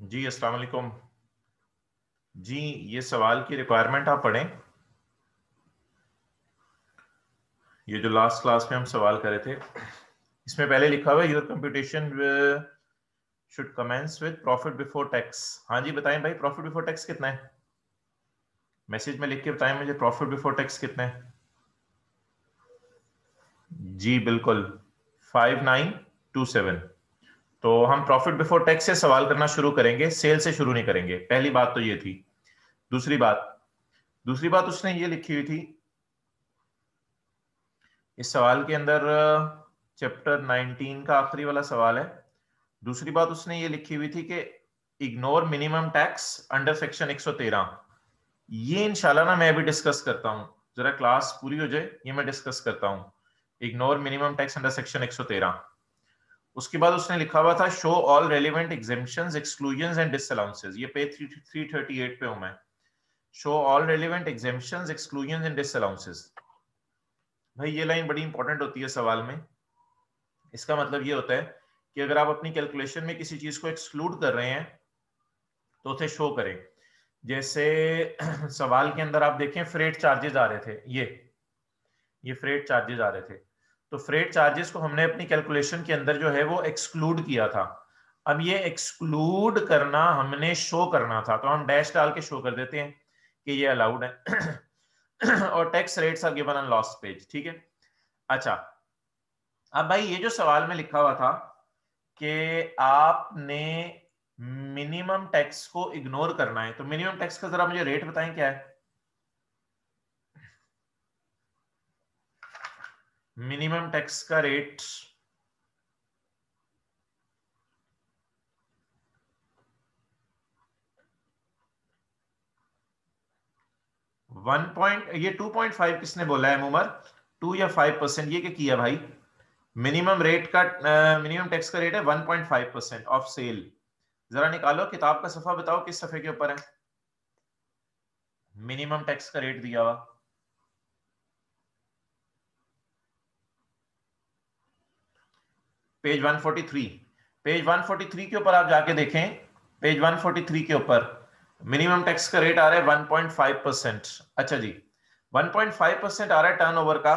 जी अस्सलाम वालेकुम जी। ये सवाल की रिक्वायरमेंट आप पढ़ें। ये जो लास्ट क्लास में हम सवाल करे थे, इसमें पहले लिखा हुआ है your computation should commence with profit before tax. हाँ जी बताएं भाई, प्रॉफिट बिफोर टैक्स कितना है? मैसेज में लिख के बताएं मुझे, प्रॉफिट बिफोर टैक्स कितना है? जी बिल्कुल 5927। तो हम प्रॉफिट बिफोर टैक्स से सवाल करना शुरू करेंगे, सेल से शुरू नहीं करेंगे। पहली बात तो ये थी। दूसरी बात उसने ये लिखी हुई थी इस सवाल के अंदर, चैप्टर 19 का आखिरी वाला सवाल है। दूसरी बात उसने ये लिखी हुई थी कि ignore minimum tax under section 113। ये इंशाल्लाह ना मैं भी डिस्कस करता हूं, जरा क्लास पूरी हो जाए, ये मैं डिस्कस करता हूं, ignore minimum tax under section 113। उसके बाद उसने लिखा हुआ था show all relevant exemptions exclusions and disallowances. ये पेज 338 पे हूं मैं। Show all relevant exemptions exclusions and disallowances. भाई ये लाइन बड़ी इंपॉर्टेंट होती है सवाल में। इसका मतलब ये होता है कि अगर आप अपनी कैलकुलेशन में किसी चीज को एक्सक्लूड कर रहे हैं तो उसे शो करें। जैसे सवाल के अंदर आप देखें फ्रेट चार्जेस आ रहे थे, ये फ्रेट चार्जेस आ रहे थे, तो फ्रेट चार्जेस को हमने अपनी कैलकुलेशन के अंदर जो है वो एक्सक्लूड किया था। अब ये एक्सक्लूड करना हमने शो करना था, तो हम डैश डाल के शो कर देते हैं कि ये अलाउड है और tax rates are given on last page. ठीक है। अच्छा, अब भाई ये जो सवाल में लिखा हुआ था कि आपने मिनिमम टैक्स को इग्नोर करना है, तो मिनिमम टैक्स का जरा मुझे रेट बताएं क्या है? मिनिमम टैक्स का रेट 1 ये 2.5 किसने बोला है मुमर? 2 या 5%? ये क्या किया भाई? मिनिमम रेट का मिनिमम टैक्स का रेट है 1.5% ऑफ सेल। जरा निकालो किताब का सफा, बताओ किस सफे के ऊपर है मिनिमम टैक्स का रेट दिया हुआ? पेज 143। पेज 143 के ऊपर आप जाके देखें, पेज 143 के ऊपर मिनिमम टैक्स का रेट आ रहा है 1.5%। अच्छा जी, 1.5% आ रहा है टर्नओवर का।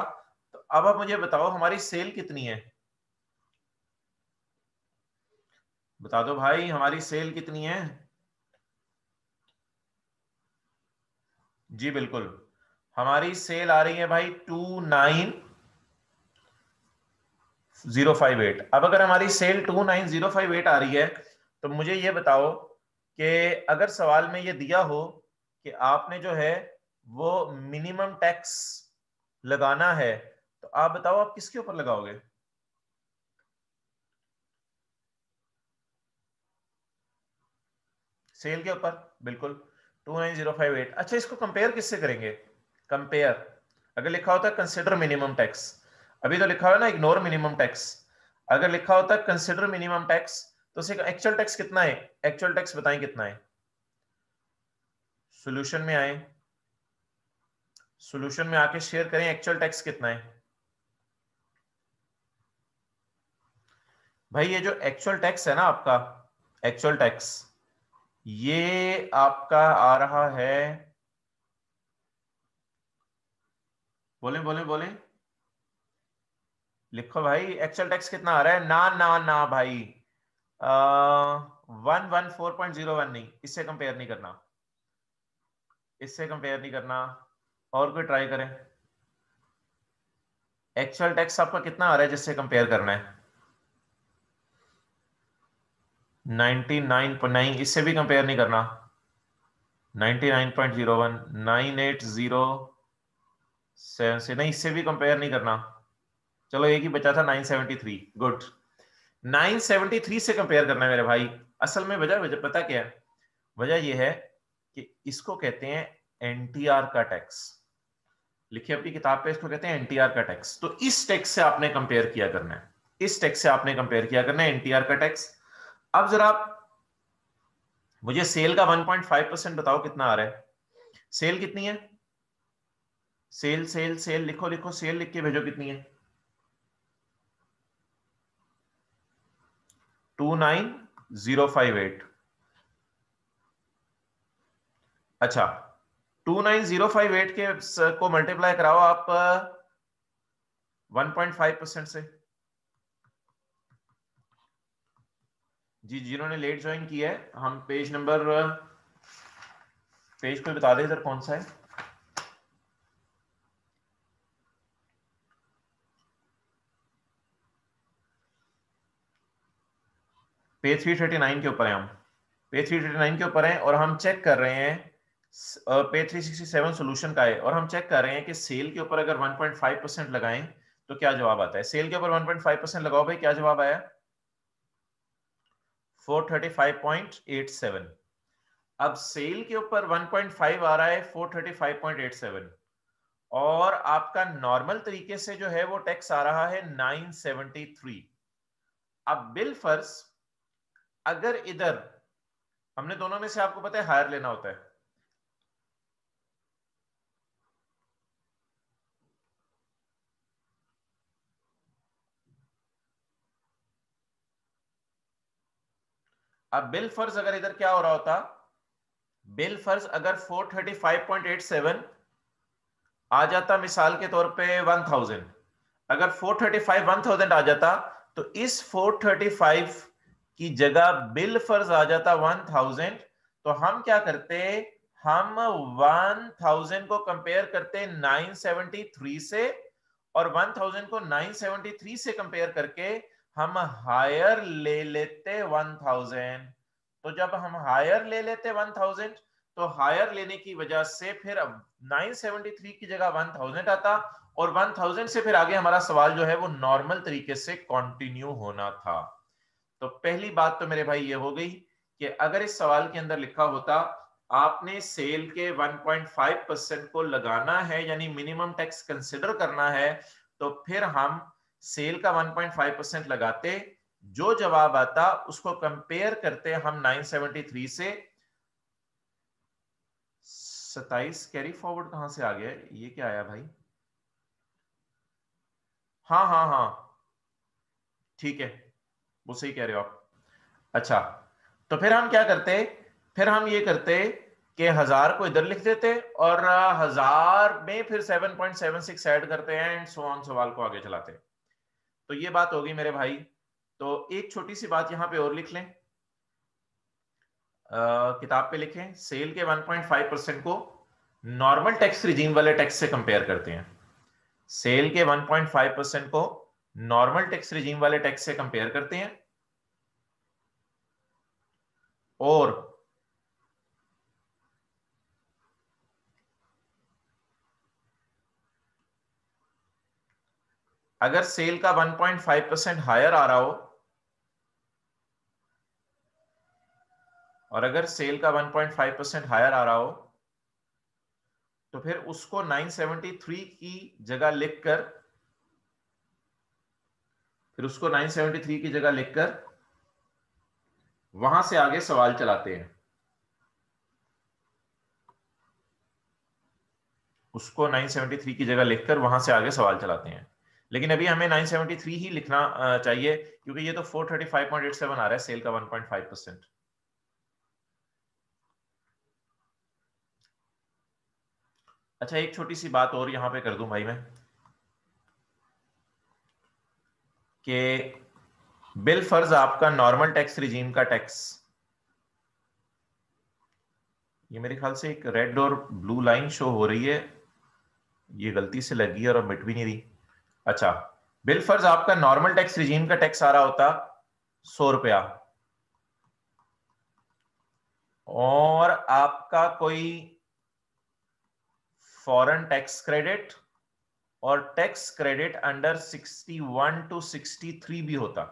तो अब आप मुझे बताओ हमारी सेल कितनी है? बता दो भाई हमारी सेल कितनी है? जी बिल्कुल, हमारी सेल आ रही है भाई 29058। अब अगर हमारी सेल 29058 आ रही है तो मुझे ये बताओ कि अगर सवाल में ये दिया हो कि आपने जो है वो मिनिमम टैक्स लगाना है, तो आप बताओ आप किसके ऊपर लगाओगे? सेल के ऊपर, बिल्कुल 29058। अच्छा, इसको कंपेयर किससे करेंगे? कंपेयर, अगर लिखा होता है कंसिडर मिनिमम टैक्स, अभी तो लिखा हुआ है ना इग्नोर मिनिमम टैक्स, अगर लिखा होता है कंसिडर मिनिमम टैक्स तो एक्चुअल टैक्स कितना है? एक्चुअल टैक्स बताएं कितना है? सॉल्यूशन में आए, सॉल्यूशन में आके शेयर करें एक्चुअल टैक्स कितना है। भाई ये जो एक्चुअल टैक्स है ना आपका, एक्चुअल टैक्स ये आपका आ रहा है, बोले बोले बोले, लिखो भाई एक्चुअल टैक्स कितना आ रहा है? ना ना ना भाई, 114.01 नहीं, इससे कंपेयर नहीं करना, इससे कंपेयर नहीं करना, और कोई ट्राई करें। एक्चुअल टैक्स आपका कितना आ रहा है जिससे कंपेयर करना है? 99.9, इससे भी कंपेयर नहीं करना। 99.01, 9807 से नहीं, इससे भी कंपेयर नहीं करना। चलो एक ही बचा था 973, गुड। 973 से कंपेयर करना है मेरे भाई। असल में वजह वजह पता क्या है? वजह यह है कि इसको कहते हैं एनटीआर का टैक्स। लिखिए अपनी किताब पे, इसको कहते हैं एनटीआर का टैक्स। तो इस टैक्स से आपने कंपेयर किया करना है, इस टैक्स से आपने कंपेयर किया करना है, एनटीआर का टैक्स। अब जरा आप मुझे सेल का 1.5% बताओ कितना आ रहा है? सेल कितनी है? सेल सेल सेल लिखो, लिखो सेल लिख के भेजो, कितनी है? 29058। अच्छा 29058 के को मल्टीप्लाई कराओ आप 1.5% से। जी जिन्होंने लेट ज्वाइन किया है, हम पेज को बता दें इधर कौन सा है। पेज 339 के ऊपर है, हम पेज 339 के ऊपर हैं और हम चेक कर रहे हैं, पेज 367 सॉल्यूशन का है और हम चेक कर रहे हैं कि सेल के ऊपर अगर 1.5% लगाएं तो क्या जवाब आता है। सेल के ऊपर 1.5% लगाओ भाई, क्या जवाब आया? 435.87। अब सेल के ऊपर 1.5 आ रहा है 435.87 और आपका नॉर्मल तरीके से जो है वो टैक्स आ रहा है 973। अब बिल फर्ज अगर इधर हमने दोनों में से, आपको पता है हायर लेना होता है, अब बिल फर्ज अगर इधर क्या हो रहा होता, बिल फर्ज अगर 435.87 आ जाता मिसाल के तौर पे 1000, अगर 435 1000 आ जाता तो इस 435 की जगह बिल फर्ज आ जाता 1000, तो हम क्या करते, हम 1000 को कंपेयर करते 973 से और 1000 को 973 से कंपेयर करके हम हायर ले लेते 1000। तो जब हम हायर ले लेते 1000 तो हायर लेने की वजह से फिर 973 की जगह 1000 आता और 1000 से फिर आगे हमारा सवाल जो है वो नॉर्मल तरीके से कंटिन्यू होना था। तो पहली बात तो मेरे भाई ये हो गई कि अगर इस सवाल के अंदर लिखा होता आपने सेल के 1.5% को लगाना है यानी मिनिमम टैक्स कंसिडर करना है, तो फिर हम सेल का 1.5% लगाते, जो जवाब आता उसको कंपेयर करते हम 973 से। 27 कैरी फॉरवर्ड कहां से आ गया, ये क्या आया भाई? हाँ हाँ हाँ ठीक है, वो सही कह रहे हो आप। अच्छा तो फिर हम क्या करते, फिर हम ये करते कि 1000 को इधर लिख देते और 1000 में फिर 7.76 ऐड करते हैं एंड सो ऑन, सवाल को आगे चलाते। तो ये बात होगी मेरे भाई। तो एक छोटी सी बात यहां पे और लिख लें, किताब पे लिखें, सेल के 1.5% को नॉर्मल टैक्स रिजीम वाले टैक्स से कंपेयर करते हैं। सेल के 1.5% को नॉर्मल टैक्स रिजीम वाले टैक्स से कंपेयर करते हैं और अगर सेल का 1.5% हायर आ रहा हो और अगर सेल का 1.5% हायर आ रहा हो तो फिर उसको 973 की जगह लिखकर, फिर उसको 973 की जगह लिखकर वहां से आगे सवाल चलाते हैं। उसको 973 की जगह लिखकर वहां से आगे सवाल चलाते हैं, लेकिन अभी हमें 973 ही लिखना चाहिए क्योंकि ये तो 435.87 आ रहा है सेल का 1.5%। अच्छा एक छोटी सी बात और यहां पे कर दूं भाई मैं, कि बिल फर्ज आपका नॉर्मल टैक्स रिजीम का टैक्स, ये मेरे ख्याल से एक रेड और ब्लू लाइन शो हो रही है, ये गलती से लगी है और मिट भी नहीं रही। अच्छा बिल फर्ज आपका नॉर्मल टैक्स रिजीम का टैक्स आ रहा होता 100 रुपया और आपका कोई फॉरेन टैक्स क्रेडिट और टैक्स क्रेडिट अंडर 61 to 63 भी होता।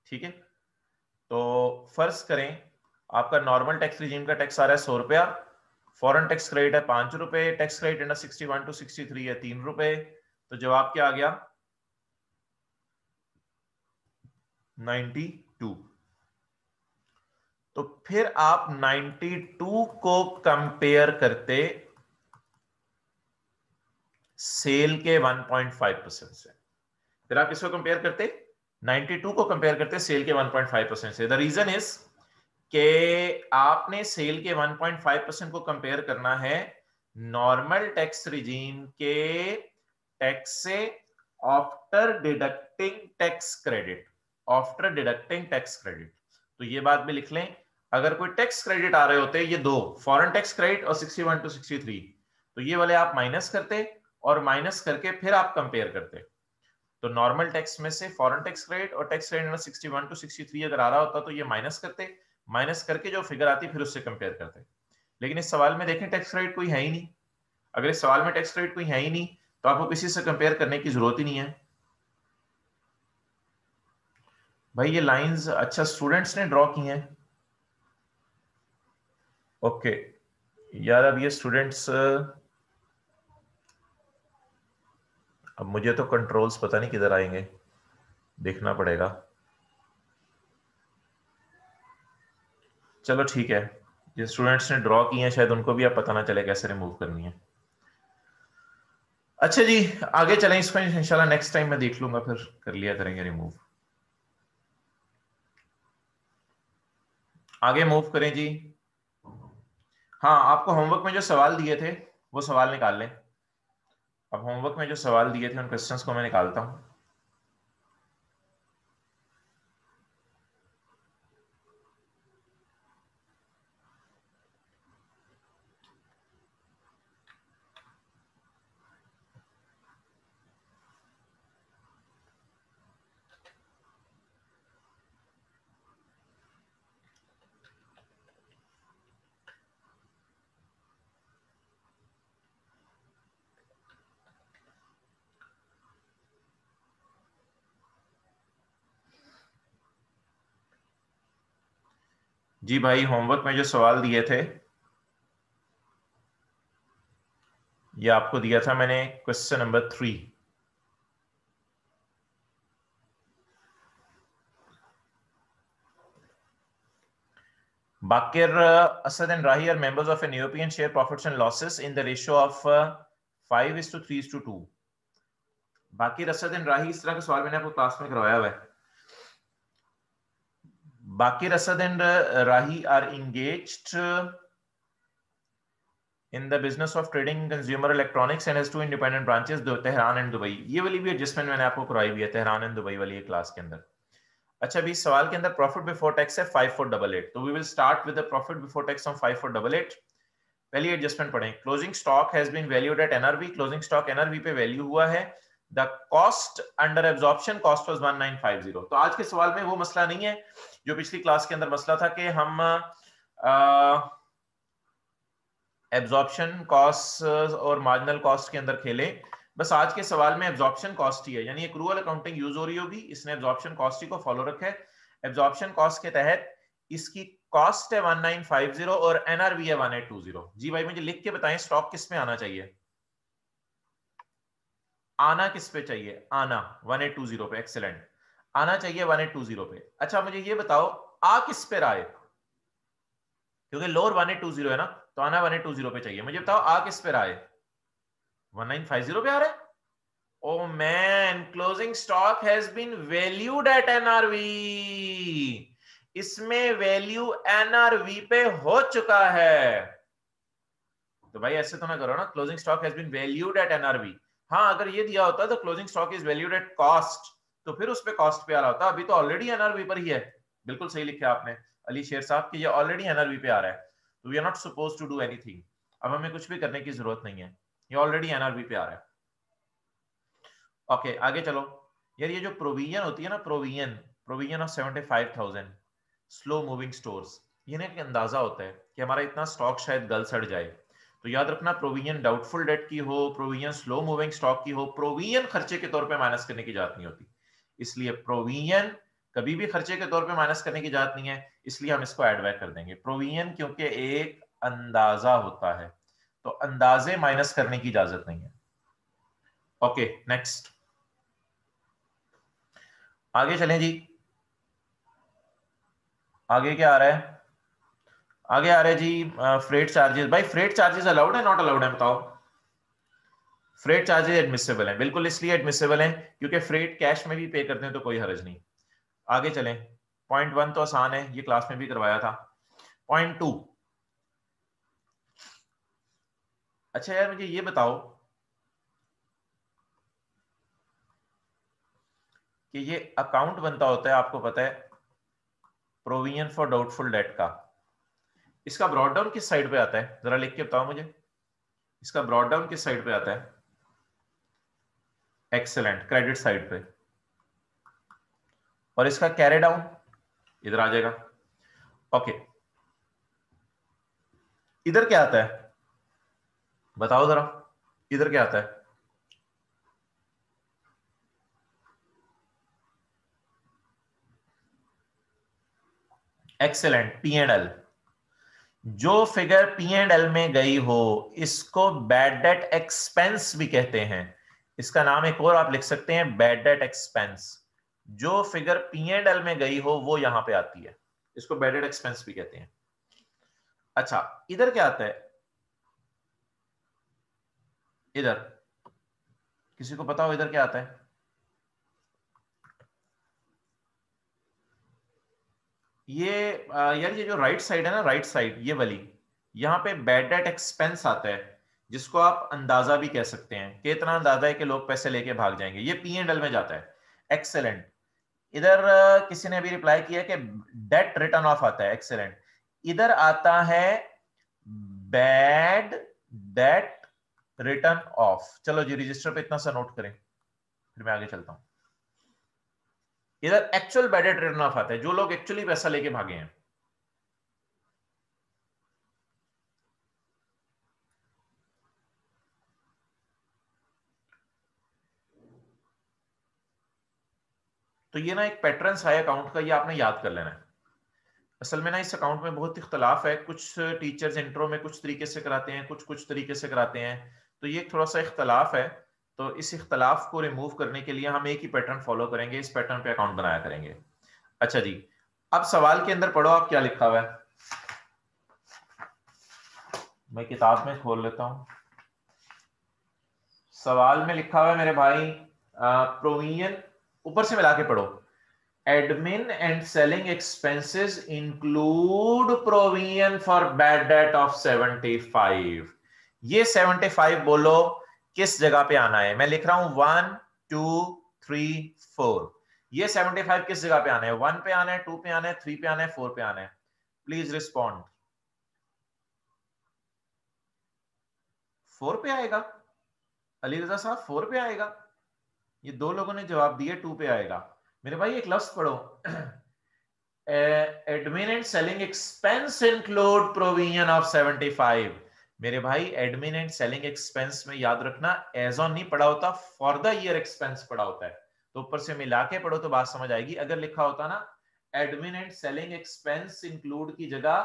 ठीक है, तो फर्ज करें आपका नॉर्मल टैक्स रिजीम का टैक्स आ रहा है 100 रुपया, फॉरेन टैक्स क्रेडिट है 5 रुपए, टैक्स क्रेडिट अंडर 61 to 63 है 3 रुपए, तो जवाब क्या आ गया? 92। तो फिर आप 92 को कंपेयर करते सेल के 1.5% से, फिर आप किसको कंपेयर करते? 92 को कंपेयर करते सेल के 1.5% से। द रीजन इज कि आपने सेल के 1.5% को कंपेयर करना है नॉर्मल टैक्स रिजीम के टैक्स से after deducting tax credit, after deducting tax credit. तो ये बात भी लिख लें, अगर कोई टैक्स क्रेडिट आ रहे होते ये दो, फॉरेन टैक्स क्रेडिट और 61 to 63, तो ये वाले आप माइनस करते और माइनस करके फिर आप कंपेयर करते। तो नॉर्मल टैक्स में से फॉरेन टैक्स क्रेडिट और टैक्स क्रेडिट 61 to 63 अगर आ रहा होता तो ये माइनस करते, माइनस करके जो फिगर आती फिर उससे कंपेयर करते। लेकिन इस सवाल में देखें टैक्स क्रेडिट कोई है ही नहीं। अगर इस सवाल में टैक्स क्रेडिट कोई है ही नहीं तो आपको किसी से कंपेयर करने की जरूरत ही नहीं है। भाई ये लाइंस अच्छा स्टूडेंट्स ने ड्रॉ की हैं। ओके यार अब ये स्टूडेंट्स, अब मुझे तो कंट्रोल्स पता नहीं किधर आएंगे, देखना पड़ेगा। चलो ठीक है, जो स्टूडेंट्स ने ड्रॉ की हैं शायद उनको भी अब पता ना चले कैसे रिमूव करनी है। अच्छा जी आगे चलें, इसको इंशाल्लाह नेक्स्ट टाइम मैं देख लूंगा, फिर कर लिया करेंगे रिमूव। आगे मूव करें जी। हाँ आपको होमवर्क में जो सवाल दिए थे वो सवाल निकाल लें। अब होमवर्क में जो सवाल दिए थे उन क्वेश्चंस को मैं निकालता हूं। जी भाई होमवर्क में जो सवाल दिए थे ये आपको दिया था मैंने, question number 3। Bakir, Asad and Rahi are members of an European share profits and losses in the ratio of 5:3:2। Baqir, Asad and Rahi, इस तरह का सवाल मैंने आपको क्लास में करवाया हुआ है। Baqir, Asad and Rahi are engaged in the business of trading consumer electronics and has 2 independent branches, Tehran and Dubai. ये वाली भी एडजस्टमेंट मैंने आपको करवाई हुई है, तेहरान एंड दुबई वाली क्लास के अंदर। अच्छा अभी सवाल के अंदर प्रॉफिट बिफोर टैक्स है 5488, तो we will start with the profit before tax on 5488। पहली एडजस्टमेंट पढ़ें, closing stock has been valued at NRV, closing stock NRV पे वैल्यू हुआ है। The cost under absorption cost was 1950। तो आज के सवाल में वो मसला नहीं है जो पिछली क्लास के अंदर मसला था कि हम एब्जॉर्प्शन कॉस्ट और मार्जिनल कॉस्ट के अंदर खेले। बस आज के सवाल में एब्जॉर्प्शन कॉस्ट ही है, यानी एक्रूअल अकाउंटिंग यूज हो रही होगी, इसने एब्जॉर्प्शन कॉस्ट ही को फॉलो रखा है। एब्जॉर्प्शन कॉस्ट के तहत इसकी कॉस्ट है 1950 और एनआरवी है 1820। जी भाई मुझे लिख के बताएं स्टॉक किस में आना चाहिए, आना किस पे चाहिए, आना 1820 पे, एक्सीलेंट, आना चाहिए 1820 पे। अच्छा मुझे ये बताओ आ किस पे रहा है, क्योंकि लोअर 1820 है ना, तो आना 1820 पे चाहिए। मुझे बताओ आ किस पे रहा है, 1950 पे आ रहा है। Oh man, closing stock has been valued at NRV। इसमें वैल्यू NRV पे हो चुका है। तो भाई ऐसे तो ना करो ना, closing stock has been valued at NRV। हाँ अगर ये दिया होता तो closing stock is valued at cost, तो फिर उस पे कॉस्ट पे आ रहा होता। अभी तो ऑलरेडी NRV पर ही है। बिल्कुल सही लिखा आपने अली शेर साहब कि ये ऑलरेडी NRV पे आ रहा है, तो we are not suppose to do anything. अब हमें कुछ भी करने की जरूरत नहीं है, ये ऑलरेडी NRV पे आ रहा है। ओके आगे चलो यार, ये जो प्रोविजन होती है ना, provision of 75,000 slow moving stores, ये ना एक अंदाजा होता है कि हमारा इतना स्टॉक शायद गल सड़ जाए। तो याद रखना प्रोविजन डाउटफुल डेट की हो, प्रोविजन स्लो मूविंग स्टॉक की हो, प्रोविजन खर्चे के तौर पे माइनस करने की जात नहीं होती। इसलिए प्रोविजन कभी भी खर्चे के तौर पे माइनस करने की जात नहीं है, इसलिए हम इसको एड बैक कर देंगे। प्रोविजन क्योंकि एक अंदाजा होता है, तो अंदाजे माइनस करने की इजाजत नहीं है। ओके नेक्स्ट आगे चलें जी। आगे क्या आ रहा है, आगे आ रहा है जी फ्रेट चार्जेस। भाई फ्रेट चार्जेस अलाउड है नॉट अलाउड है बताओ। फ्रेट चार्जेस एडमिसिबल है, बिल्कुल इसलिए एडमिसिबल है क्योंकि फ्रेट कैश में भी पे करते हैं तो कोई हर्ज नहीं। आगे चलें, पॉइंट 1 तो आसान है, ये क्लास में भी करवाया था। 0.2। अच्छा यार मुझे ये बताओ कि ये अकाउंट बनता होता है, आपको पता है, प्रोविजन फॉर डाउटफुल डेट का। इसका ब्रॉड डाउन किस साइड पे आता है, जरा लिख के बताओ मुझे। इसका ब्रॉड डाउन किस साइड पे आता है? एक्सेलेंट, क्रेडिट साइड पे। और इसका कैरी डाउन इधर आ जाएगा। ओके, इधर क्या आता है बताओ जरा, इधर क्या आता है? Excellent, P and L. जो फिगर पी एंड एल में गई हो इसको बैड डेट एक्सपेंस भी कहते हैं। इसका नाम एक और आप लिख सकते हैं, बैड डेट एक्सपेंस। जो फिगर पी एंड एल में गई हो वो यहां पे आती है, इसको बैड डेट एक्सपेंस भी कहते हैं। अच्छा, इधर क्या आता है? इधर किसी को पता हो इधर क्या आता है? ये यार ये जो राइट साइड है ना, राइट साइड ये वाली, यहाँ पे बैड डेट एक्सपेंस आता है, जिसको आप अंदाजा भी कह सकते हैं कि इतना अंदाजा है कि लोग पैसे लेके भाग जाएंगे, ये पी एंड एल में जाता है। एक्सेलेंट। इधर किसी ने अभी रिप्लाई किया कि डेट रिटर्न ऑफ आता है। एक्सेलेंट। इधर आता है बैड डेट रिटर्न ऑफ। चलो जी रजिस्टर पे इतना सा नोट करें, फिर मैं आगे चलता हूं। इधर actual bad debt written of आता है, जो लोग एक्चुअली पैसा लेके भागे हैं। तो ये ना एक पैटर्न है अकाउंट का, ये आपने याद कर लेना है। असल में ना इस अकाउंट में बहुत इख्तलाफ है, कुछ टीचर्स इंट्रो में कुछ तरीके से कराते हैं, कुछ कुछ तरीके से कराते हैं, तो ये थोड़ा सा इख्तलाफ है। तो इस इख्तलाफ को रिमूव करने के लिए हम एक ही पैटर्न फॉलो करेंगे, इस पैटर्न पे अकाउंट बनाया करेंगे। अच्छा जी, अब सवाल के अंदर पढ़ो आप क्या लिखा हुआ है। मैं किताब में खोल लेता हूं। सवाल में लिखा हुआ है मेरे भाई, प्रोविजन, ऊपर से मिला के पढ़ो। Admin and selling expenses include provision for bad debt of 75। ये 75 बोलो किस जगह पे आना है? मैं लिख रहा हूं 1 2 3 4। ये 75 किस जगह पे आना है? 1 पे आना है, 2 पे आना है, 3 पे आना है, 4 पे आना है? Please respond. 4 पे आएगा अली रजा साहब, 4 पे आएगा। ये दो लोगों ने जवाब दिए 2 पे आएगा। मेरे भाई एक लफ्ज पढ़ो, admin and selling expense include provision of 75। मेरे भाई एडमिन एंड सेलिंग एक्सपेंस में याद रखना एज ऑन नहीं पढ़ा होता, फॉर द ईयर एक्सपेंस पढ़ा होता है। तो ऊपर से मिला के पढ़ो तो बात समझ आएगी। अगर लिखा होता ना admin and selling expense include की जगह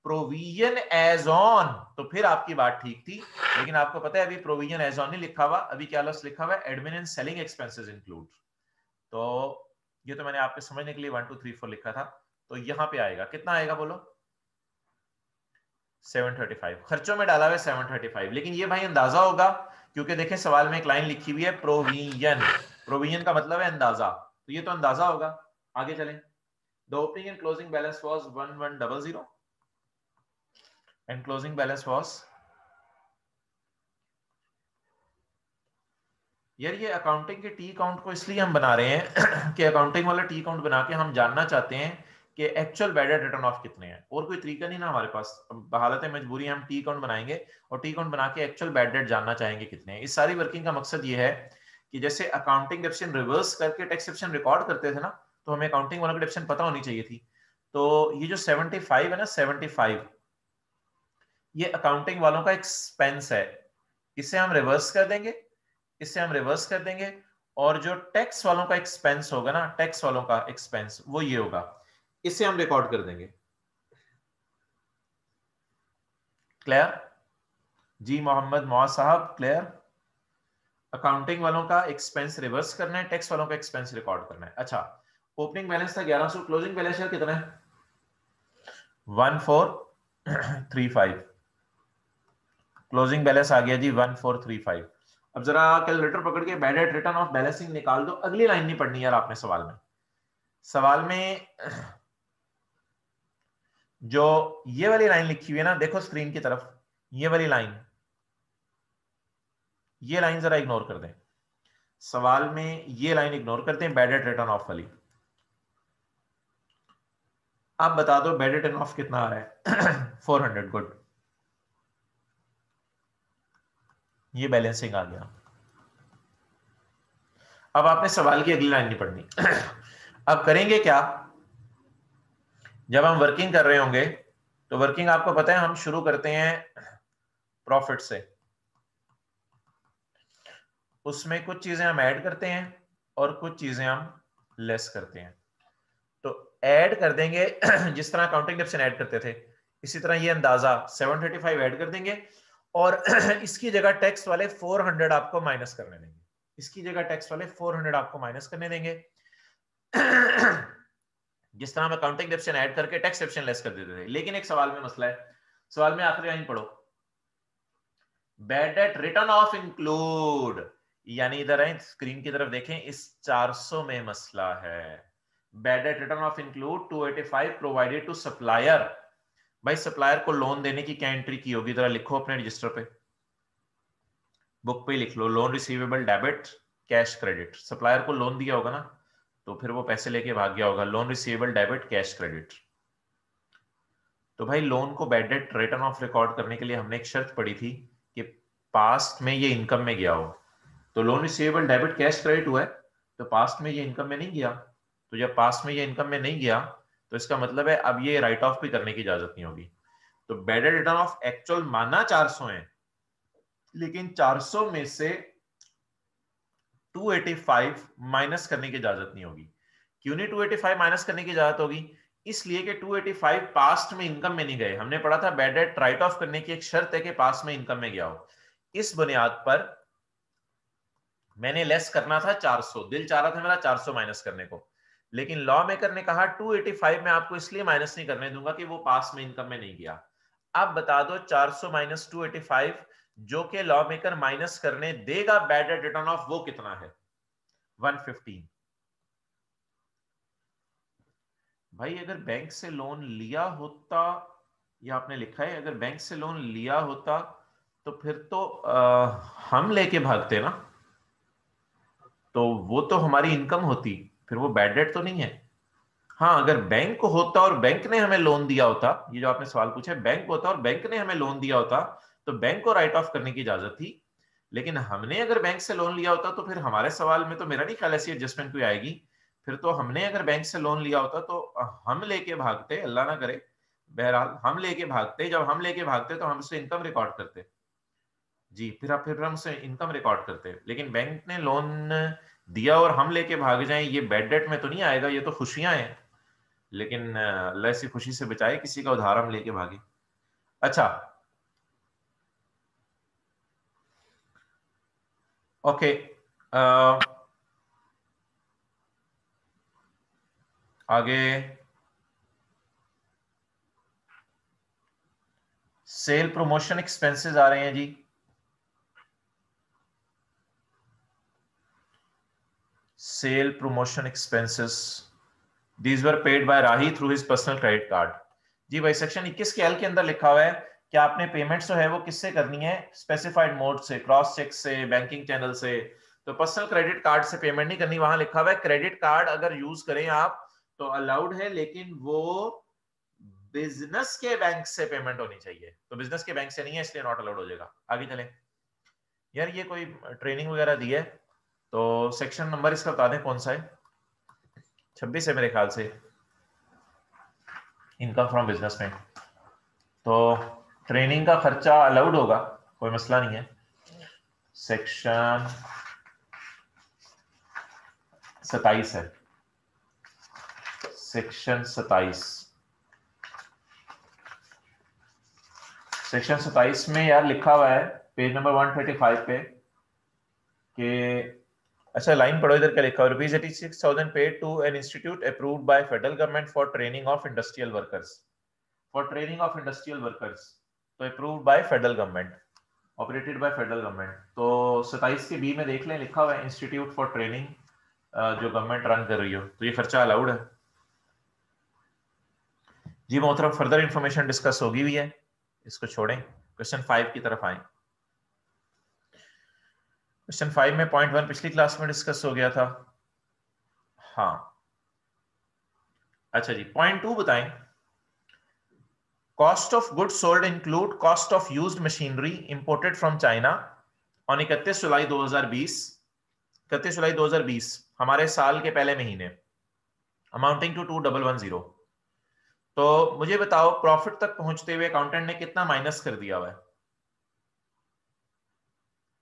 प्रोविजन एज ऑन, तो फिर आपकी बात ठीक थी। लेकिन आपको पता है अभी प्रोविजन एज ऑन नहीं लिखा हुआ, अभी क्या लफ्ज लिखा हुआ है? Admin and selling expenses include. तो ये तो मैंने आपके समझने के लिए 1 2 3 4 लिखा था। तो यहां पे आएगा, कितना आएगा बोलो? 735। खर्चों में डाला हुआ 735, लेकिन ये भाई अंदाजा होगा, क्योंकि देखें सवाल में एक लाइन लिखी हुई है प्रोविजन। प्रोविजन का मतलब है अंदाजा, तो ये तो अंदाजा होगा। आगे चलें। The opening and closing balance was 1100 and closing balance was, यार ये अकाउंटिंग के टी अकाउंट को इसलिए हम बना रहे हैं कि अकाउंटिंग वाला टी अकाउंट बना के हम जानना चाहते हैं कि actual bad debt written of कितने हैं। और कोई तरीका नहीं ना हमारे पास, बहालत मजबूरी हम टी अकाउंट बनाएंगे और टी अकाउंट बना के एक्चुअल बैड डेट जानना चाहेंगे कितने हैं। इस सारी वर्किंग का मकसद ये है कि जैसे अकाउंटिंग डेप्शन रिवर्स करके टैक्स डेप्शन रिकॉर्ड करते थे ना, तो हमें अकाउंटिंग वालों की डेप्शन पता होनी चाहिए थी। तो ये जो 75 है ना, 75 ये अकाउंटिंग वालों का एक्सपेंस है, इसे हम रिवर्स कर देंगे, इससे हम रिवर्स कर देंगे। और जो टैक्स वालों का एक्सपेंस होगा ना, टैक्स वालों का एक्सपेंस वो ये होगा, इसे हम रिकॉर्ड कर देंगे। क्लियर जी मोहम्मद मुआज साहब? क्लियर? अकाउंटिंग वालों का एक्सपेंस रिवर्स करना है, टैक्स वालों का एक्सपेंस रिकॉर्ड करना है। अच्छा, ओपनिंग बैलेंस था 1100, क्लोजिंग बैलेंस है कितना है? 1435। क्लोजिंग बैलेंस आ गया जी 1435। अब जरा कैलकुलेटर पकड़ के bad debt written of balancing निकाल दो। अगली लाइन नहीं पढ़नी यार आपने सवाल में। सवाल में जो ये वाली लाइन लिखी हुई है ना, देखो स्क्रीन की तरफ, ये वाली लाइन, ये लाइन जरा इग्नोर कर दें, सवाल में ये लाइन इग्नोर करते हैं, बैड डेट रिटर्न ऑफ वाली। आप बता दो बैड डेट रिटर्न ऑफ कितना आ रहा है? 400, गुड, ये बैलेंसिंग आ गया। अब आपने सवाल की अगली लाइन नहीं पढ़नी। अब करेंगे क्या, जब हम वर्किंग कर रहे होंगे तो वर्किंग आपको पता है हम शुरू करते हैं प्रॉफिट से, उसमें कुछ चीजें हम ऐड करते हैं और कुछ चीजें हम लेस करते हैं। तो ऐड कर देंगे जिस तरह अकाउंटिंग डिप्शन ऐड करते थे, इसी तरह ये अंदाजा 735 ऐड कर देंगे और इसकी जगह टैक्स वाले 400 आपको माइनस करने देंगे, इसकी जगह टैक्स वाले 400 आपको माइनस करने देंगे। जिस तरह हम अकाउंटिंग डिप्शन ऐड करके टैक्स डिप्शन लेस कर देते थे। लेकिन एक सवाल में मसला है, सवाल में आखिरी लाइन पढ़ो, bad debt written off include, यानी इधर है स्क्रीन की तरफ देखें, इस 400 में मसला है। Bad debt written off include 285 provided to supplier. भाई सप्लायर को लोन देने की क्या एंट्री की होगी, जरा लिखो अपने रजिस्टर पे, बुक पे लिख लो, loan receivable debit cash credit. Supplier को लोन दिया होगा ना, तो फिर वो पैसे लेके भाग गया होगा, loan receivable debit cash credit. तो भाई लोन को bad debt written of record करने के लिए हमने एक शर्त पड़ी थी कि पास्ट में ये इनकम में गया हो। तो loan receivable debit cash credit हुआ है, तो पास्ट में ये इनकम में नहीं गया, तो जब पास्ट में ये इनकम में नहीं गया तो इसका मतलब है अब ये राइट ऑफ भी करने की इजाजत नहीं होगी। तो bad debt written of actual माना 400 है, लेकिन 400 में से 285 माइनस करने की इजाजत नहीं होगी। क्यों नहीं 285 माइनस करने की इजाजत होगी? इसलिए कि 285 पास्ट में इनकम में नहीं गए। हमने पढ़ा था बैड डेट राइट ऑफ करने की एक शर्त है कि पास्ट में इनकम में गया हो। इस बुनियाद पर मैंने लेस करना था 400, दिल चाह रहा था मेरा 400 माइनस करने को, लेकिन लॉ मेकर ने कहा 285 में आपको इसलिए माइनस नहीं करने दूंगा कि वो पास में इनकम में नहीं गया। अब बता दो 400 माइनस 285 जो कि लॉ मेकर माइनस करने देगा बैड डेट रिटर्न ऑफ, वो कितना है? 115। भाई अगर बैंक से लोन लिया होता, या आपने लिखा है अगर बैंक से लोन लिया होता, तो फिर तो हम लेके भागते ना, तो वो तो हमारी इनकम होती, फिर वो बैड डेट तो नहीं है। हाँ अगर बैंक होता और बैंक ने हमें लोन दिया होता, ये जो आपने सवाल पूछा है, बैंक होता और बैंक ने हमें लोन दिया होता तो बैंक को राइट ऑफ करने की इजाजत थी। लेकिन हमने अगर बैंक से लोन लिया होता तो फिर हमारे सवाल में तो मेरा नहीं ख्याल ऐसी एडजस्टमेंट कोई आएगी। फिर तो हमने अगर बैंक से लोन लिया होता तो हम लेके भागते, अल्लाह ना करे, बहरहाल हम लेके भागते, जब हम लेके भागते तो हम उससे इनकम रिकॉर्ड करते जी, फिर हम उससे इनकम रिकॉर्ड करते। लेकिन बैंक ने लोन दिया और हम लेके भाग जाएं, ये बैड डेट में तो नहीं आएगा, ये तो खुशियां हैं। लेकिन अल्लाह ऐसी खुशी से बचाए किसी का उधार हम लेके भागे। अच्छा ओके, आगे सेल प्रमोशन एक्सपेंसेस आ रहे हैं जी। Sale promotion expenses, these were paid by Rahi through his personal credit card. जी भाई सेक्शन 21 के एल के अंदर लिखा हुआ है कि आपने पेमेंट जो है वो किससे करनी है? स्पेसिफाइड मोड से, क्रॉस चेक से, बैंकिंग चैनल से। तो पर्सनल क्रेडिट कार्ड से पेमेंट नहीं करनी, वहां लिखा हुआ है क्रेडिट कार्ड अगर यूज करें आप तो अलाउड है, लेकिन वो बिजनेस के बैंक से पेमेंट होनी चाहिए। तो बिजनेस के बैंक से नहीं है इसलिए नॉट अलाउड हो जाएगा। आगे चलें। यार ये कोई ट्रेनिंग वगैरह दी है तो सेक्शन नंबर इसका बता दें कौन सा है? 26 है मेरे ख्याल से, इनकम फ्रॉम बिजनेस में। तो ट्रेनिंग का खर्चा अलाउड होगा, कोई मसला नहीं है। सेक्शन 27 है, सेक्शन 27। सेक्शन 27 में यार लिखा हुआ है पेज नंबर 135 पे कि, अच्छा लाइन पढ़ो इधर क्या लिखा है, rupees 86,000 paid to an institute approved by federal government for training of industrial workers, for training of industrial workers. तो approved by federal government, operated by federal government. तो 27 के बी में देख लें लिखा हुआ है इंस्टीट्यूट फॉर ट्रेनिंग, जो गवर्नमेंट रन कर रही हो, तो ये खर्चा अलाउड है जी मोहतरम, फर्दर इंफॉर्मेशन डिस्कस होगी भी है, इसको छोड़ें, क्वेश्चन 5 की तरफ आए। क्वेश्चन 5 में पॉइंट 1 पिछली क्लास में डिस्कस हो गया था। हाँ अच्छा जी, पॉइंट 2 बताएं। Cost of goods sold include cost of used machinery imported from China on 31 जुलाई 2020, 31 जुलाई 2020 हमारे साल के पहले महीने, अमाउंटिंग टू 2110। तो मुझे बताओ प्रॉफिट तक पहुंचते हुए अकाउंटेंट ने कितना माइनस कर दिया हुआ है?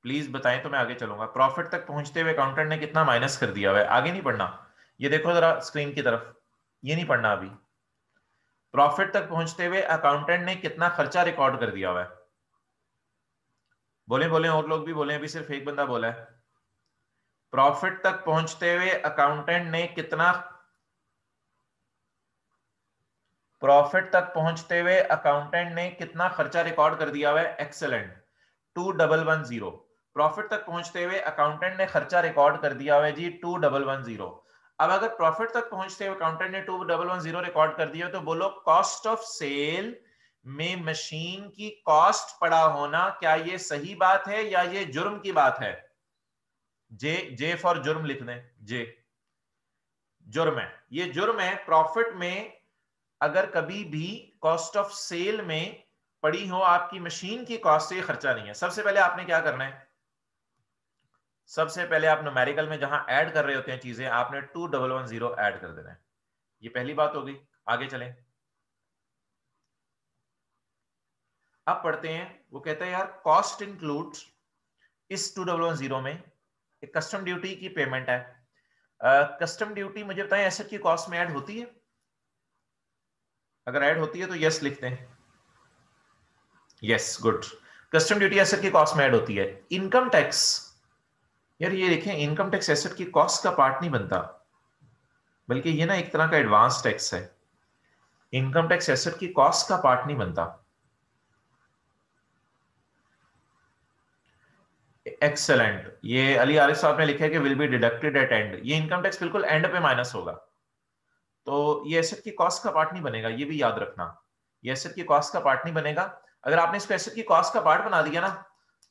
प्लीज बताएं तो मैं आगे चलूंगा। प्रॉफिट तक पहुंचते हुए अकाउंटेंट ने कितना माइनस कर दिया हुआ है? आगे नहीं पढ़ना, ये देखो जरा स्क्रीन की तरफ, ये नहीं पढ़ना अभी। प्रॉफिट तक पहुंचते हुए अकाउंटेंट ने कितना खर्चा रिकॉर्ड कर दिया हुआ है? बोले बोले, और लोग भी बोले, अभी सिर्फ एक बंदा बोला है। प्रॉफिट तक पहुंचते हुए अकाउंटेंट ने कितना, प्रॉफिट तक पहुंचते हुए अकाउंटेंट ने कितना खर्चा रिकॉर्ड कर दिया हुआ है? एक्सेलेंट, 2110। प्रॉफिट तक पहुंचते हुए अकाउंटेंट ने खर्चा रिकॉर्ड कर दिया हुआ है जी 2110। अब अगर प्रॉफिट तक पहुंचते हुए अकाउंटेंट ने 2110 रिकॉर्ड कर दिया तो बोलो कॉस्ट ऑफ सेल में मशीन की कॉस्ट पड़ा होना, क्या ये सही बात है या ये जुर्म की बात है? जे, जे फॉर जुर्म लिख दें, जे जुर्म है, ये जुर्म है। प्रॉफिट में अगर कभी भी कॉस्ट ऑफ सेल में पड़ी हो आपकी मशीन की कॉस्ट से, ये खर्चा नहीं है। सबसे पहले आपने क्या करना है, सबसे पहले आप न्यूमेरिकल में जहां ऐड कर रहे होते हैं चीजें, आपने 2110 ऐड कर देना है। ये पहली बात होगी। आगे चलें, अब पढ़ते हैं। वो कहता है यार कॉस्ट इंक्लूड्स, इस 2110 में एक कस्टम ड्यूटी की पेमेंट है। कस्टम ड्यूटी मुझे बताएं एसेट की कॉस्ट में ऐड होती है? अगर ऐड होती है तो यस लिखते हैं, yes good. Custom duty asset की कॉस्ट में ऐड होती है। इनकम टैक्स, यार ये देखें, इनकम टैक्स एसेट की कॉस्ट का पार्ट नहीं बनता, बल्कि ये ना एक तरह का एडवांस टैक्स है। इनकम टैक्स एसेट की कॉस्ट का पार्ट नहीं बनता। एक्सेलेंट, ये अली आरिफ साहब ने लिखा है कि will be deducted at and. ये इनकम टैक्स बिल्कुल एंड पे माइनस होगा, तो ये एसेट की कॉस्ट का पार्ट नहीं बनेगा, ये भी याद रखना। ये एसेट की कॉस्ट का पार्ट नहीं बनेगा। अगर आपने इसको एसेट की कॉस्ट का पार्ट बना दिया ना,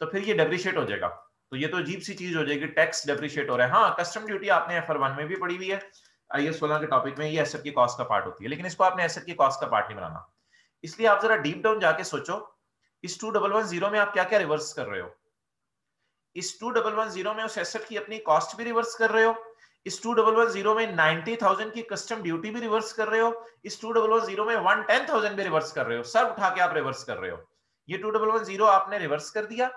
तो फिर ये डेप्रिशिएट हो जाएगा। तो ये तो अजीब सी चीज हो जाएगी, टैक्स डेप्रिशिएट हो रहा है। हाँ, कस्टम ड्यूटी आपने FR1 में भी पढ़ी हुई है, IAS 16 के टॉपिक में, ये एसेट की कॉस्ट का पार्ट होती है, लेकिन इसको आपने एसेट की कॉस्ट का पार्ट नहीं बनाना। इसलिए आप जरा डीप डाउन जाके सोचो, इस 2110 में आप क्या क्या रिवर्स कर रहे हो? इस 2110 में उस एसेट की अपनी कॉस्ट भी रिवर्स कर रहे हो, इस 2110 में 90,000 की कस्टम ड्यूटी भी रिवर्स कर रहे हो, इस 2110 में 110,000 भी रिवर्स कर रहे हो, सब उठा के आप रिवर्स कर रहे हो। ये 2110 आपने रिवर्स कर दिया।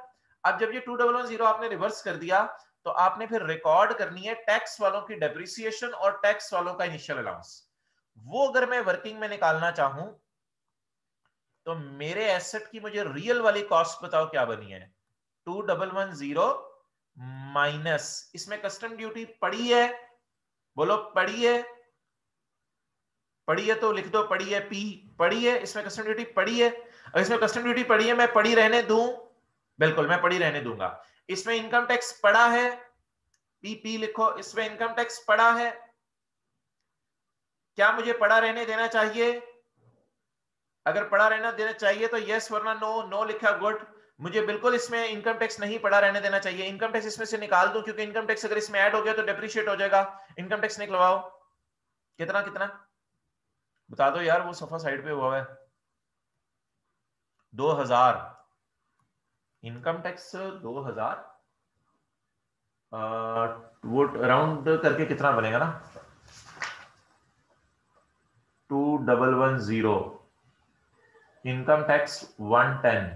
अब जब ये 2110 आपने रिवर्स कर दिया, तो आपने फिर रिकॉर्ड करनी है टैक्स वालों की डेप्रिसिएशन और टैक्स वालों का इनिशियल अलाउंस। वो अगर मैं वर्किंग में निकालना चाहूं, तो मेरे एसेट की मुझे रियल वाली कॉस्ट बताओ क्या बनी है? 2110 माइनस, इसमें कस्टम ड्यूटी पड़ी है, बोलो पड़ी है, पड़ी है तो लिख दो पड़ी है, पी पड़ी है, इसमें कस्टम ड्यूटी पड़ी है। अगर इसमें कस्टम ड्यूटी पड़ी है, मैं पड़ी रहने दूं? बिल्कुल मैं पड़ी रहने दूंगा। इसमें इनकम टैक्स पड़ा है, पी पी लिखो, इसमें इनकम टैक्स पड़ा है, क्या मुझे पड़ा रहने देना चाहिए? अगर पड़ा रहना देना चाहिए तो यस, वरना नो, नो लिखा गुड। मुझे बिल्कुल इसमें इनकम टैक्स नहीं पड़ा रहने देना चाहिए। इनकम टैक्स इसमें से निकाल दूं, क्योंकि इनकम टैक्स अगर इसमें ऐड हो गया तो डेप्रिशिएट हो जाएगा। इनकम टैक्स निकलवाओ, कितना कितना बता दो यार, वो सफा साइड पे हुआ है। 2000 इनकम टैक्स, 2000 वो राउंड करके कितना बनेगा ना, 2110 इनकम टैक्स 110।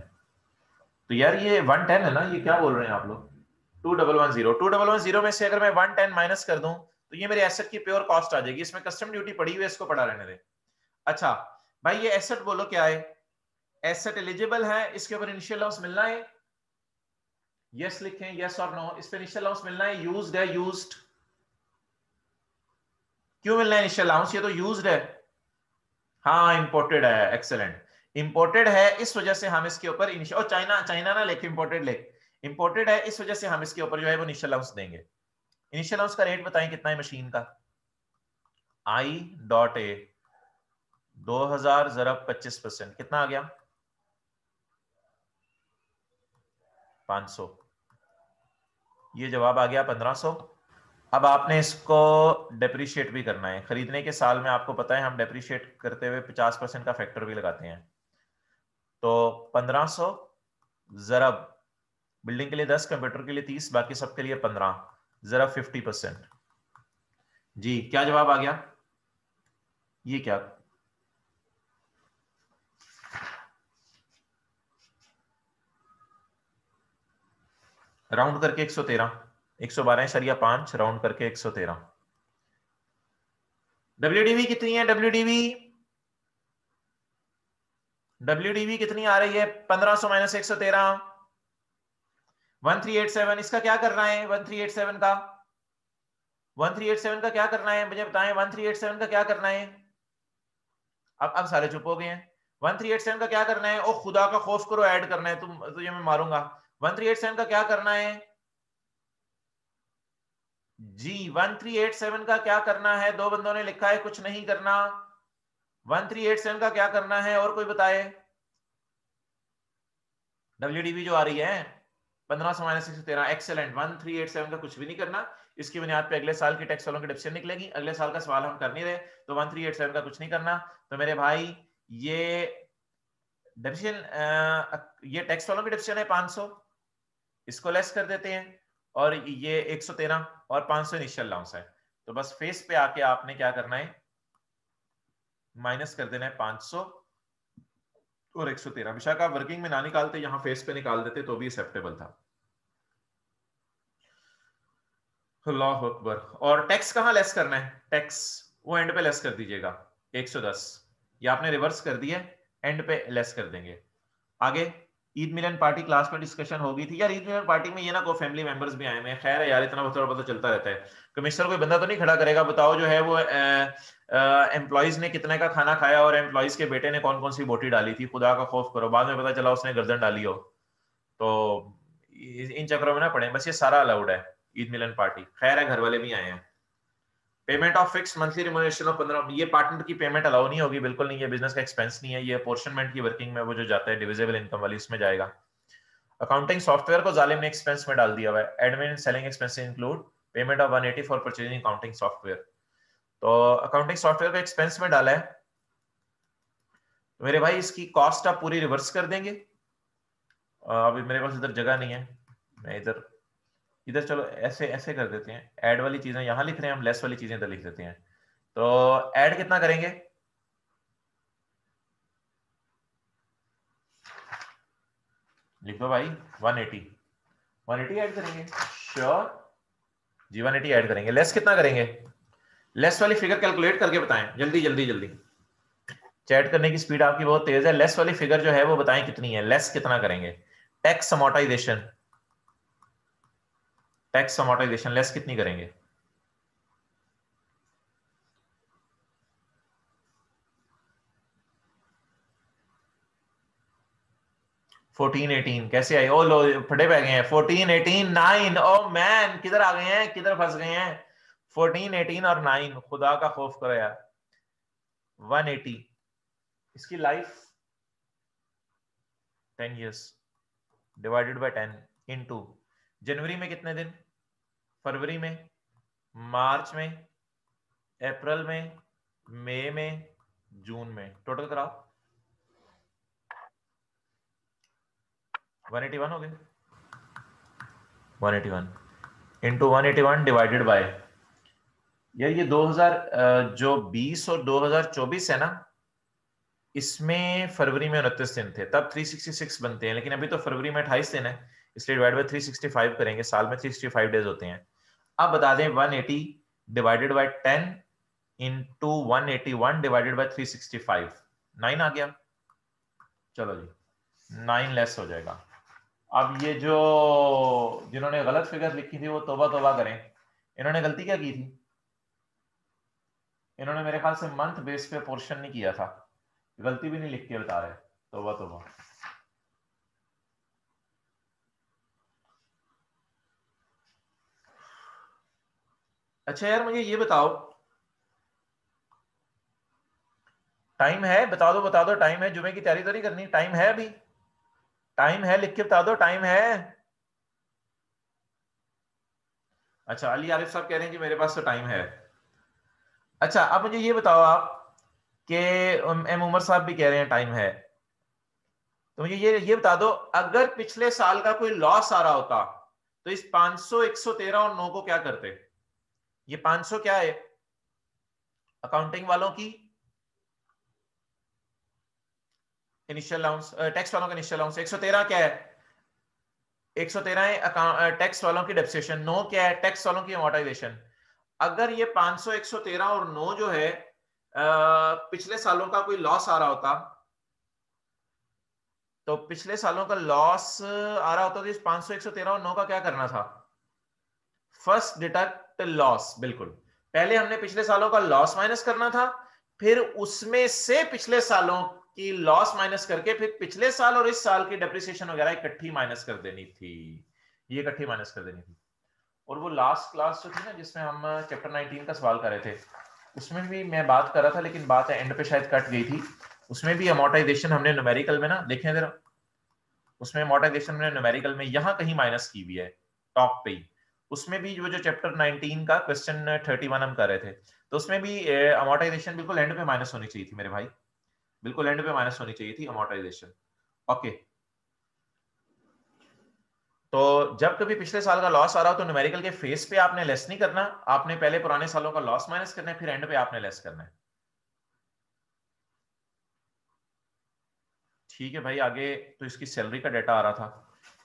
तो यार ये 110 है ना, ये क्या बोल रहे हैं आप लोग? 2110 में से अगर मैं 110 माइनस कर दूं, तो ये मेरे एसेट की प्योर कॉस्ट आ जाएगी। इसमें कस्टम ड्यूटी पड़ी हुई है, इसको पड़ा रहने दे। अच्छा भाई, ये एसेट बोलो क्या है? एसेट एलिजिबल है, इसके ऊपर इनिशियल अलाउंस मिलना है? यस लिखें, यस और नो। इस पे इनिशियल अलाउंस मिलना है? यूज्ड है, यूज्ड क्यों मिलना है इनिशियल अलाउंस? ये तो यूज्ड है। हाँ इंपोर्टेड है, एक्सेलेंट। इंपोर्टेड है, इस वजह से हम इसके ऊपर इनिशियल, और चाइना, चाइना ना लिख, इंपोर्टेड लिख। इंपोर्टेड है, इस वजह से हम इसके ऊपर जो है वो इनिशियल अलाउंस देंगे। इनिशियल अलाउंस का रेट बताएं कितना है मशीन का? I.A 2000 ज़रब 25%, कितना आ गया? 500। ये जवाब आ गया 1500। अब आपने इसको डेप्रिशिएट भी करना है। खरीदने के साल में आपको पता है हम डेप्रिशिएट करते हुए 50% का फैक्टर भी लगाते हैं। तो 1500 ज़रब बिल्डिंग के लिए 10, कंप्यूटर के लिए 30, बाकी सबके लिए 15 ज़रब 50%। जी क्या जवाब आ गया? ये क्या? राउंड करके 113, 112.5 राउंड करके 113। WDV कितनी है? WDV कितनी आ रही है? 1500 माइनस 113, 1387। इसका क्या करना है? 1387 का 1387 का क्या करना है मुझे बताएं? 1387 का क्या करना है? अब सारे चुप हो गए हैं। 1387 का क्या करना है? ओ खुदा का खौफ करो, ऐड करना है, तुम तुझे मैं मारूंगा। 1387 का क्या करना है? जी 1387 का क्या करना है? दो बंदों ने लिखा है कुछ नहीं करना। 1387 का क्या करना है? और कोई बताए? WDV जो आ रही है 1500 माइनस 113, एक्सेलेंट। 1387 का कुछ भी नहीं करना। इसकी बुनियाद पे अगले साल की टैक्स वालों की डिप्शन निकलेगी। अगले साल का सवाल हम कर नहीं रहे, तो 1387 का कुछ नहीं करना। तो मेरे भाई ये डिप्शन, ये टैक्स वालों की डिप्शन है 500, इसको लेस कर देते हैं, और ये 113 और 500 इनिशियल अलाउंस है। तो बस फेस पे आके आपने क्या करना है? माइनस कर देना है 500 और 113। विशाखा वर्किंग में ना निकालते, यहां फेस पे निकाल देते तो भी एक्सेप्टेबल था। अल्लाह अकबर। और टैक्स कहां लेस करना है? टैक्स वो एंड पे लेस कर दीजिएगा 110। ये आपने रिवर्स कर दिया, एंड पे लेस कर देंगे। आगे ईद मिलन पार्टी क्लास में डिस्कशन होगी थी यार। ईद मिलन पार्टी में ये ना को फैमिली मेंबर्स भी आए हैं। खैर है यार, इतना थोड़ा बहुत चलता रहता है। कमिश्नर कोई बंदा तो नहीं खड़ा करेगा? बताओ जो है वो एम्प्लॉइज ने कितने का खाना खाया और एम्प्लॉइज के बेटे ने कौन कौन सी बोटी डाली थी? खुदा का खौफ करो, बाद में पता चला उसने गर्दन डाली हो। तो इन चक्करों में ना पड़े। बस ये सारा अलाउड है ईद मिलन पार्टी। खैर है, घर वाले भी आए हैं। Payment of fix monthly remuneration of 15, ये पार्टनर की पेमेंट अलाउ नहीं होगी, बिल्कुल नहीं। ये बिजनेस का एक्सपेंस नहीं है, ये अपोर्शनमेंट की वर्किंग में वो जो जाता है डिविजिबल इनकम वाली, उसमें जाएगा। अकाउंटिंग सॉफ्टवेयर को जालिम ने एक्सपेंस में डाल दिया हुआ है। Admin selling expenses include payment of 180 for purchasing accounting software. तो अकाउंटिंग सॉफ्टवेयर को एक्सपेंस में डाला है। तो मेरे भाई इसकी कॉस्ट आप पूरी रिवर्स कर देंगे। अभी मेरे पास इधर जगह नहीं है, मैं इधर इधर चलो ऐसे ऐसे कर देते हैं। ऐड वाली चीजें यहां लिख रहे हैं हम, लेस वाली चीजें इधर लिख देते हैं। तो ऐड कितना करेंगे? लिख दो भाई 180। 180 ऐड करेंगे, श्योर जी 180 ऐड करेंगे। लेस कितना करेंगे? लेस वाली फिगर कैलकुलेट करके बताएं, जल्दी जल्दी जल्दी। चैट करने की स्पीड आपकी बहुत तेज है। लेस वाली फिगर जो है वो बताएं कितनी है? लेस कितना करेंगे? Tax amortisation, tax amortisation less कितनी करेंगे? 1418 कैसे आई? ओ लो फटे पै गए हैं। 1418 9, ओ मैन किधर आ गए हैं, किधर फंस गए हैं? 1418 और 9, खुदा का खौफ करो यार। 180, इसकी life 10 years divided by 10 into जनवरी में कितने दिन, फरवरी में, मार्च में, अप्रैल में, मई में, जून में, टोटल कराओ। 181 हो गए। 181 इंटू 181 डिवाइडेड बाय, यार ये 2000 जो 20 और 2024 है ना, इसमें फरवरी में 29 दिन थे, तब 366 बनते हैं। लेकिन अभी तो फरवरी में 28 दिन है, इसलिए डिवाइड बाय 365 करेंगे। साल में 365 डेज होते हैं। अब बता दें 180 divided by 10 into 181 divided by 365, 9 आ गया। चलो जी 9 लेस हो जाएगा। अब ये जो जिन्होंने गलत फिगर लिखी थी वो तौबा तौबा करें। इन्होंने गलती क्या की थी? इन्होंने मेरे ख्याल से मंथ बेस पे पोर्शन नहीं किया था। गलती भी नहीं लिख के बता रहे। तौबा तौबा। अच्छा यार मुझे ये बताओ, टाइम है, बता दो टाइम है, जुमे की तैयारी तो नहीं करनी, टाइम है अभी, टाइम है, लिख के बता दो टाइम है। अच्छा अली आरिफ साहब कह रहे हैं कि मेरे पास तो टाइम है। अच्छा अब मुझे ये बताओ आप कि एम उमर साहब भी कह रहे हैं टाइम है, तो मुझे ये बता दो, अगर पिछले साल का कोई लॉस आ रहा होता तो इस 500, 113 और 9 को क्या करते? ये 500 क्या है अकाउंटिंग वालों की इनिशियल अलाउंस, टैक्स वालों का इनिशियल अलाउंस, 113 क्या है? 113 है टैक्स वालों की डेप्रिसिएशन, 9 क्या है? टैक्स वालों की अमोर्टाइजेशन। अगर ये 500, 113 और 9 जो है पिछले सालों का कोई लॉस आ रहा होता, तो पिछले सालों का लॉस आ रहा होता तो इस 500, 113 और 9 का क्या करना था? फर्स्ट डिडक्ट लॉस, बिल्कुल। पहले हमने पिछले सालों का लॉस माइनस करना था, फिर उसमें से पिछले सालों की लॉस माइनस करके फिर पिछले साल और इस साल की डेप्रिसिएशन वगैरह इकट्ठी माइनस कर देनी थी, ये इकट्ठी माइनस कर देनी थी। और वो लास्ट क्लास जो थी ना जिसमें हम चैप्टर 19 का सवाल कर रहे थे, उसमें भी मैं बात कर रहा था, लेकिन बात एंड पे शायद कट गई थी। उसमें भी अमोर्टाइजेशन हमने न्यूमेरिकल में ना, देखें जरा, उसमें अमोर्टाइजेशन में न्यूमेरिकल में यहां कहीं माइनस की हुई है टॉप पे ही। उसमें भी जो चैप्टर 19 का क्वेश्चन 31 हम कर रहे थे, तो उसमें भी अमोर्टाइजेशन बिल्कुल एंड पे माइनस होनी चाहिए थी मेरे भाई, बिल्कुल एंड पे माइनस होनी चाहिए थी अमोर्टाइजेशन। ओके, तो जब कभी पिछले साल का लॉस आ रहा हो तो न्यूमेरिकल के फेस पे आपने लेस नहीं करना, आपने पहले पुराने सालों का लॉस माइनस करना है, फिर एंड पे आपने लेस करना है। ठीक है भाई, आगे तो इसकी सैलरी का डाटा आ रहा था,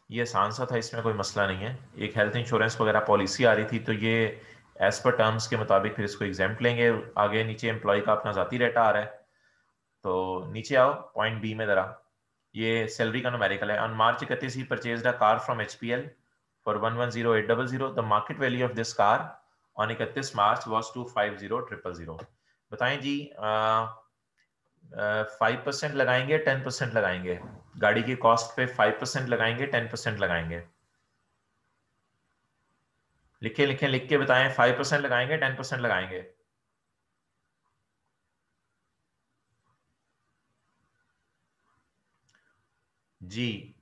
ये आसान सा था, इसमें कोई मसला नहीं है। एक हेल्थ इंश्योरेंस वगैरह पॉलिसी आ रही थी, तो ये एज पर टर्म्स के मुताबिक फिर इसको एग्जाम्प्ट लेंगे। आगे नीचे एम्प्लॉय का अपना जाती डाटा आ रहा है, तो नीचे आओ पॉइंट बी में जरा, ये सैलरी का न्यूमेरिकल है। On March 31 he purchased a car from HPL for 110800, the market value of this car on 31 March was 250000। बताएं जी, 5% लगाएंगे 10% लगाएंगे? गाड़ी की कॉस्ट पे 5% लगाएंगे 10% लगाएंगे? लिखे लिखे लिख के बताएं, 5% लगाएंगे 10% लगाएंगे? जी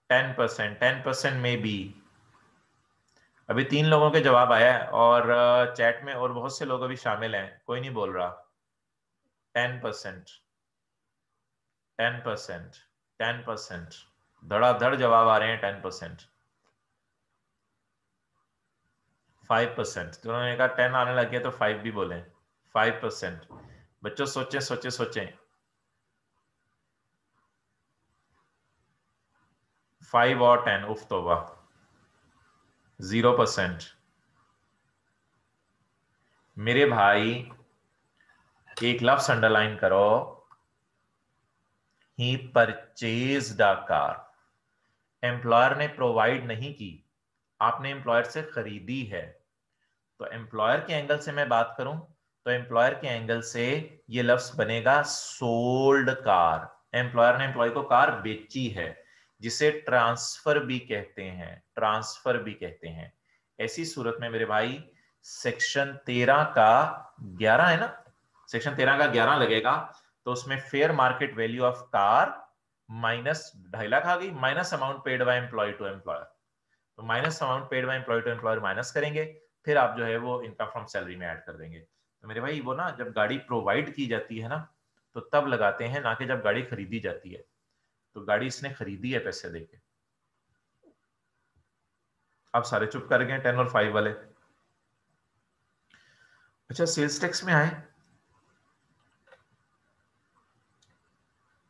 10%, 10% में भी अभी 3 लोगों के जवाब आया है, और चैट में और बहुत से लोग अभी शामिल हैं, कोई नहीं बोल रहा। 10%, 10%, 10%, धड़ाधड़ जवाब आ रहे हैं। 10%, 5%, तो उन्होंने कहा 10 आने लग गया तो 5 भी बोले। 5%, बच्चों सोचें सोचें सोचें। 5 और 10, उफ तोबा। 0%। मेरे भाई एक लफ्ज अंडरलाइन करो, ही परचेज्ड अ कार। एम्प्लॉयर ने प्रोवाइड नहीं की, आपने एम्प्लॉयर से खरीदी है। तो एम्प्लॉयर के एंगल से मैं बात करूं, तो एम्प्लॉयर के एंगल से ये लफ्ज बनेगा सोल्ड कार। एम्प्लॉयर ने एम्प्लॉय को कार बेची है, जिसे ट्रांसफर भी कहते हैं, ट्रांसफर भी कहते हैं। ऐसी सूरत में मेरे भाई सेक्शन 13 का 11 है ना, सेक्शन 13 का 11 लगेगा, तो उसमें fair market value of car minus 2.5 lakh आ गई, minus amount paid by employee to employer. तो minus amount paid by employee to employer minus करेंगे, फिर आप जो है वो इनकम फ्रॉम सैलरी में ऐड कर देंगे। तो मेरे भाई वो ना, जब गाड़ी प्रोवाइड की जाती है ना, तो तब लगाते हैं, ना कि जब गाड़ी खरीदी जाती है। तो गाड़ी इसने खरीदी है पैसे देके। आप सारे चुप कर गए 10 और 5 वाले। अच्छा सेल्स टैक्स में आए,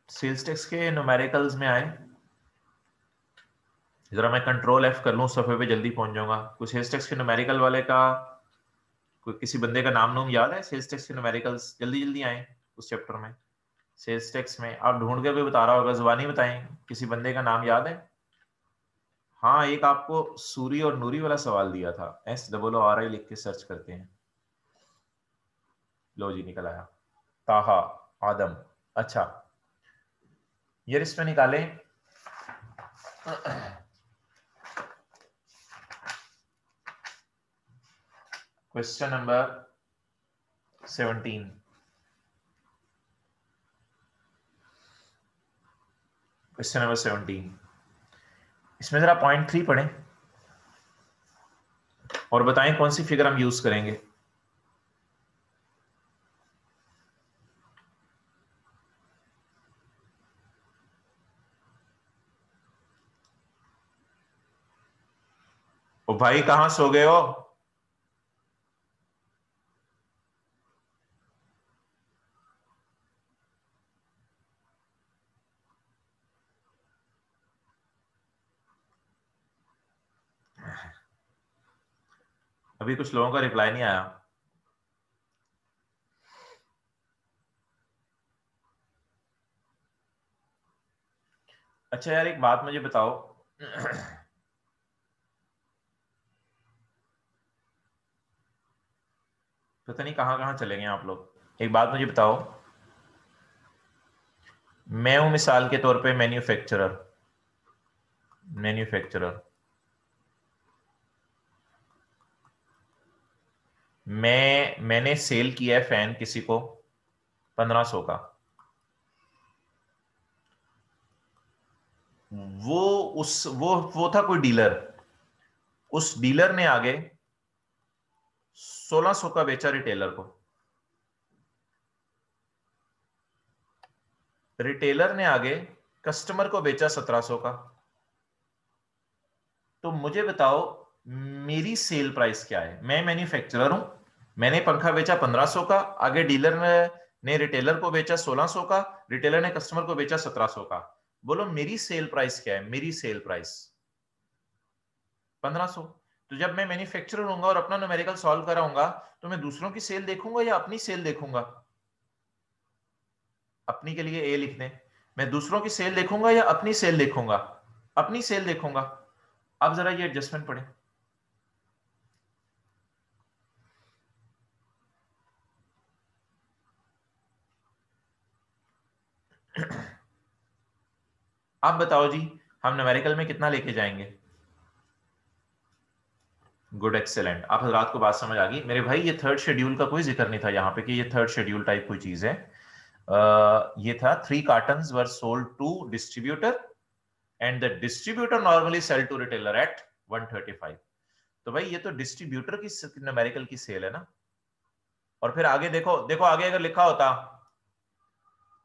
सेल्स टैक्स के न्यूमेरिकल्स में आए, जरा मैं कंट्रोल F कर लूं, सफे पे जल्दी पहुंच जाऊंगा। कुछ सेल्स टैक्स के न्यूमेरिकल वाले का कोई किसी बंदे का नाम नूम याद है? सेल्स टैक्स के न्यूमेरिकल्स जल्दी जल्दी आए उस चैप्टर में। सेल्स टैक्स में आप ढूंढ के कोई बता रहा होगा, जुबानी बताएं, किसी बंदे का नाम याद है? हाँ, एक आपको सूरी और नूरी वाला सवाल दिया था, SOORI लिख के सर्च करते हैं। लो जी निकल आया, ताहा आदम। अच्छा ये इसमें निकालें, क्वेश्चन नंबर 17। क्वेश्चन नंबर 17, इसमें जरा पॉइंट 3 पढ़ें और बताएं कौन सी फिगर हम यूज करेंगे। ओ भाई कहां सो गए हो? अभी कुछ लोगों का रिप्लाई नहीं आया। अच्छा यार एक बात मुझे बताओ, पता नहीं कहां कहां चले गए आप लोग। एक बात मुझे बताओ, मैं हूं मिसाल के तौर पे मैन्युफैक्चरर, मैन्युफैक्चरर मैंने सेल किया है फैन किसी को 1500 का। वो वो था कोई डीलर, उस डीलर ने आगे 1600 का बेचा रिटेलर को। रिटेलर ने आगे कस्टमर को बेचा 1700 का। तो मुझे बताओ मेरी सेल प्राइस क्या है? मैं मैन्युफैक्चरर हूं, मैंने पंखा बेचा 1500 का, आगे डीलर ने रिटेलर को बेचा 1600 का, रिटेलर ने कस्टमर को बेचा 1700 का। बोलो मेरी सेल प्राइस क्या है? मेरी सेल प्राइस 1500। तो जब मैं मैन्युफैक्चरर होऊंगा और अपना न्यूमेरिकल सॉल्व कराऊंगा तो मैं दूसरों की सेल देखूंगा या अपनी सेल देखूंगा? अपनी के लिए ए लिख दें। मैं दूसरों की सेल देखूंगा या अपनी सेल देखूंगा? अपनी सेल देखूंगा। अब जरा ये एडजस्टमेंट पढ़ें। आप बताओ जी, हम न्यूमेरिकल में कितना लेके जाएंगे? Good, excellent. आप हजरात को बात समझ आ गई मेरे भाई। ये थर्ड शेड्यूल का कोई जिक्र नहीं था यहाँ पे कि ये थर्ड शेड्यूल टाइप कोई चीज है। ये था 3 cartons were sold to distributor and the distributor normally sell to retailer at 135। तो भाई ये तो डिस्ट्रीब्यूटर की न्यूमेरिकल की सेल है ना। और फिर आगे देखो, देखो आगे अगर लिखा होता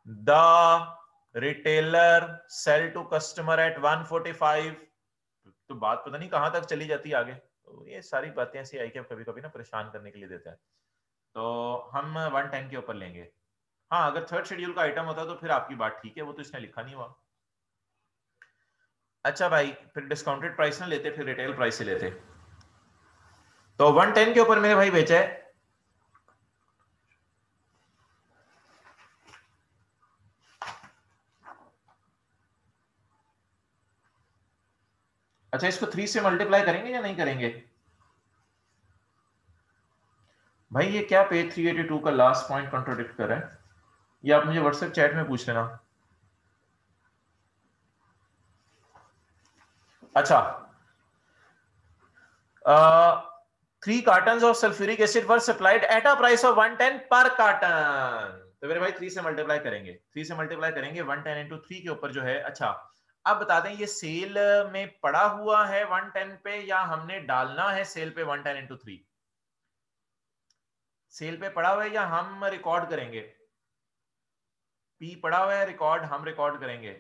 the retailer sell to customer at 145, तो बात पता नहीं कहां तक चली जाती आगे। तो ये सारी बातें ऐसी आई कि कभी कभी ना परेशान करने के लिए देते हैं। तो हम 110 के ऊपर लेंगे। हाँ अगर थर्ड शेड्यूल का आइटम होता तो फिर आपकी बात ठीक है, वो तो इसने लिखा नहीं हुआ। अच्छा भाई फिर डिस्काउंटेड प्राइस ना लेते, फिर रिटेल प्राइस से लेते। तो 110 के ऊपर मेरे भाई बेचा है। अच्छा इसको 3 से मल्टीप्लाई करेंगे या नहीं करेंगे? भाई ये क्या पेज 382 का लास्ट पॉइंट कॉन्ट्रोडिक्ट कर रहा है? ये आप मुझे व्हाट्सएप चैट में पूछ लेना। अच्छा 3 carton of sulphuric acid were supplied at a price of 110 पर कार्टन। तो मेरे भाई 3 से मल्टीप्लाई करेंगे, 3 से मल्टीप्लाई करेंगे 110 इंटू 3 के ऊपर जो है। अच्छा अब बता दें ये सेल में पड़ा हुआ है 110 पे या हमने डालना है सेल पे 110 इंटू 3? सेल पे पड़ा हुआ है या हम रिकॉर्ड करेंगे? पी पड़ा हुआ है, रिकॉर्ड हम रिकॉर्ड करेंगे,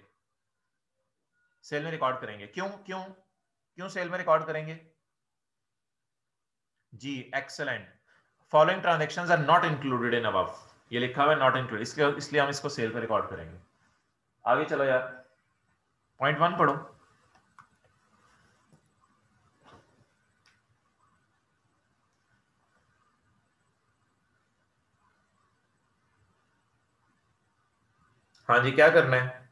सेल में रिकॉर्ड करेंगे। क्यों क्यों क्यों सेल में रिकॉर्ड करेंगे? जी excellent. Following transactions are not included in above, ये लिखा हुआ है नॉट इंक्लूडेड, इसलिए हम इसको सेल पे रिकॉर्ड करेंगे। आगे चलो यार, पॉइंट 1 पढ़ो। हाँ जी क्या करना है?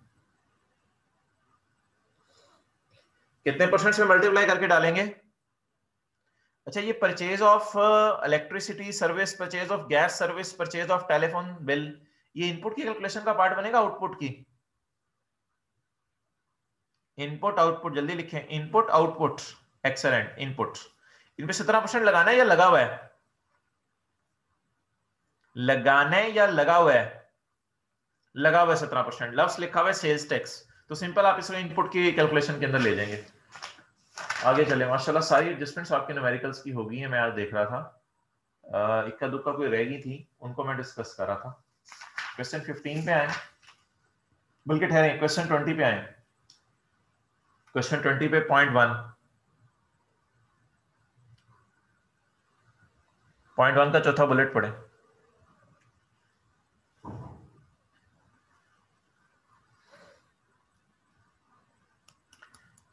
कितने परसेंट से मल्टीप्लाई करके डालेंगे? अच्छा ये purchase of electricity service, purchase of gas service, purchase of telephone bill, ये इनपुट की कैलकुलेशन का पार्ट बनेगा आउटपुट की? इनपुट आउटपुट जल्दी लिखें, इनपुट आउटपुट। Excellent, input. इन पे 17% लगाना है या लगा हुआ है? लगाना है या लगा हुआ है? लगा हुआ है 17%। लफ्स लिखा हुआ है सेल्स टैक्स, तो सिंपल आप इसको इनपुट की कैलकुलेशन के अंदर ले जाएंगे। आगे चले, माशाल्लाह सारी एडजस्टमेंट्स आपके न्यूमेरिकल्स की हो गई है। मैं आज देख रहा था इक्का दुक्का कोई रह गई थी, उनको मैं डिस्कस कर रहा था। क्वेश्चन 15 पे आए, बल्कि ठहरे क्वेश्चन 20 पे आए। क्वेश्चन 20 पे पॉइंट वन का चौथा बुलेट पढ़े।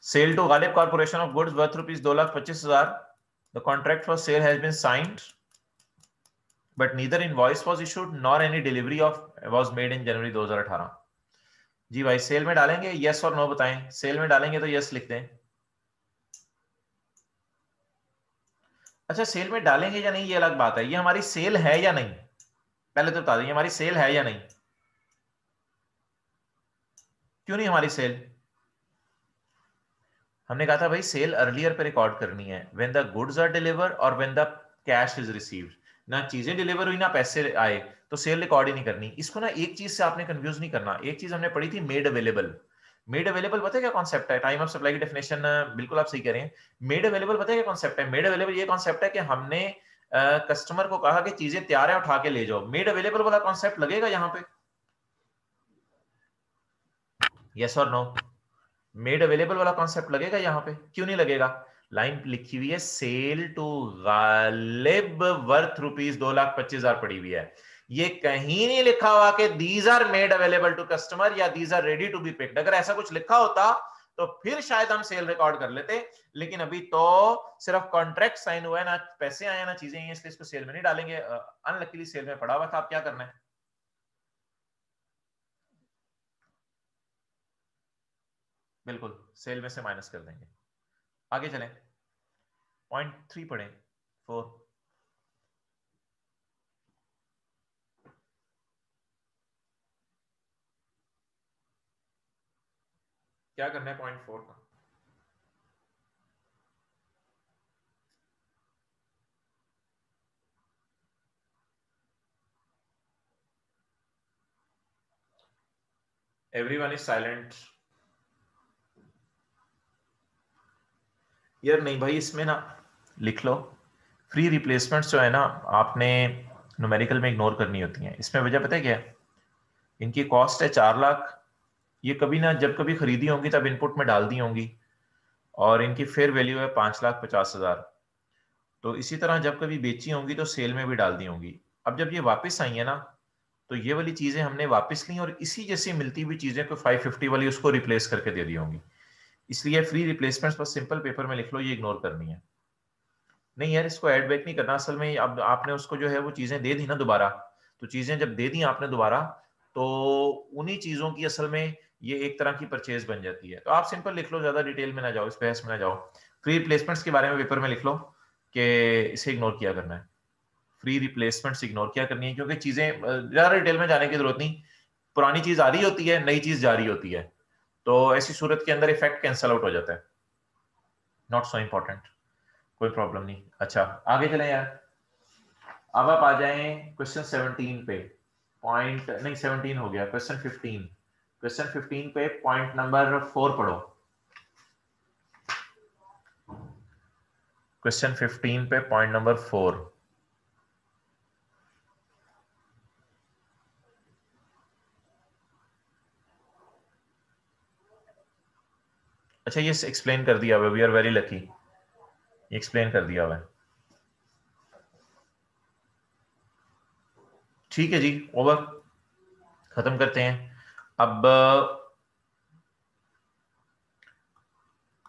Sale to Ghalib corporation of goods worth ₹2,25,000। The contract for sale has been signed but neither invoice was issued nor any delivery of was made in January 2018। जी भाई, sale में डालेंगे, yes और no बताएं। Cell में डालेंगे तो यस लिख दें। अच्छा, सेल में डालेंगे या नहीं ये अलग बात है, ये हमारी सेल है या नहीं पहले तो बता दें, हमारी सेल है या नहीं। क्यों नहीं हमारी सेल? हमने कहा था भाई सेल अर्लियर पे रिकॉर्ड करनी है, when the goods are deliver और when the cash is received. ना चीजें डिलीवर हुई ना पैसे आए तो सेल रिकॉर्ड ही नहीं करनी। इसको ना एक चीज से आपने कंफ्यूज नहीं करना। एक चीज हमने पढ़ी थी, मेड अवेलेबल। मेड अवेलेबल पता है क्या कॉन्सेप्ट है? टाइम ऑफ सप्लाई की डेफिनेशन बिल्कुल आप सही कह रहे हैं। मेड अवेलेबल पता है क्या कॉन्सेप्ट है? मेड अवेलेबल ये कॉन्सेप्ट है कि हमने कस्टमर को कहा कि चीजें तैयार है, उठा के ले जाओ। मेड अवेलेबल वाला कॉन्सेप्ट लगेगा यहाँ पे? यस और नो? मेड अवेलेबल वाला कॉन्सेप्ट लगेगा यहाँ पे? क्यों नहीं लगेगा? लाइन लिखी हुई है, सेल टू गालिब वर्थ ₹2,25,000 पड़ी हुई है। ये कहीं नहीं लिखा हुआ कि these are made available to customer या these are ready to be picked. अगर ऐसा कुछ लिखा होता तो फिर शायद हम सेल रिकॉर्ड कर लेते, लेकिन अभी तो सिर्फ कॉन्ट्रैक्ट साइन हुआ है, ना पैसे आए ना चीजें, इसलिए इसको सेल में नहीं डालेंगे। अनलकीली सेल में पड़ा हुआ था। आप क्या करना है? बिल्कुल सेल में से माइनस कर देंगे। आगे चलें, पॉइंट 3 पढ़ें। 4 क्या करना है पॉइंट 4 का? Everyone is silent. यार नहीं भाई, इसमें ना लिख लो फ्री रिप्लेसमेंट्स जो है ना, आपने न्यूमेरिकल में इग्नोर करनी होती हैं। इसमें वजह पता है क्या है? इनकी कॉस्ट है 4 लाख। ये कभी ना जब कभी खरीदी होंगी तब इनपुट में डाल दी होंगी, और इनकी फेयर वैल्यू है 5,50,000। तो इसी तरह जब कभी बेची होंगी तो सेल में भी डाल दी होंगी। अब जब ये वापस आई है ना, तो ये वाली चीजें हमने वापस ली और इसी जैसी मिलती हुई चीजें को 550 वाली उसको रिप्लेस करके दे दी होंगी। इसलिए फ्री रिप्लेसमेंट्स पर सिंपल पेपर में लिख लो, ये इग्नोर करनी है। नहीं यार, इसको ऐड बैक नहीं करना। असल में अब आपने उसको जो है वो चीजें दे दी ना दोबारा, तो चीजें जब दे दी आपने दोबारा, तो उन्हीं चीजों की असल में ये एक तरह की परचेज बन जाती है। तो आप सिंपल लिख लो, ज्यादा डिटेल में ना जाओ, इस बहस में ना जाओ। फ्री रिप्लेसमेंट्स के बारे में पेपर में लिख लो कि इसे इग्नोर किया करना है। फ्री रिप्लेसमेंट्स इग्नोर क्या करनी है, क्योंकि चीजें ज्यादा डिटेल में जाने की जरूरत नहीं। पुरानी चीज आ रही होती है, नई चीज जा रही होती है, तो ऐसी सूरत के अंदर इफेक्ट कैंसल आउट हो जाता है। नॉट सो इंपॉर्टेंट, कोई प्रॉब्लम नहीं। अच्छा आगे चलें यार। अब आप आ जाएं क्वेश्चन 17 पे। पॉइंट नहीं, 17 हो गया, क्वेश्चन 15। क्वेश्चन 15 पे पॉइंट नंबर 4 पढ़ो। क्वेश्चन 15 पे पॉइंट नंबर 4। अच्छा ये एक्सप्लेन कर दिया हुआ, we are very lucky, explain कर दिया हुआ है। ठीक है जी, ओवर, खत्म करते हैं। अब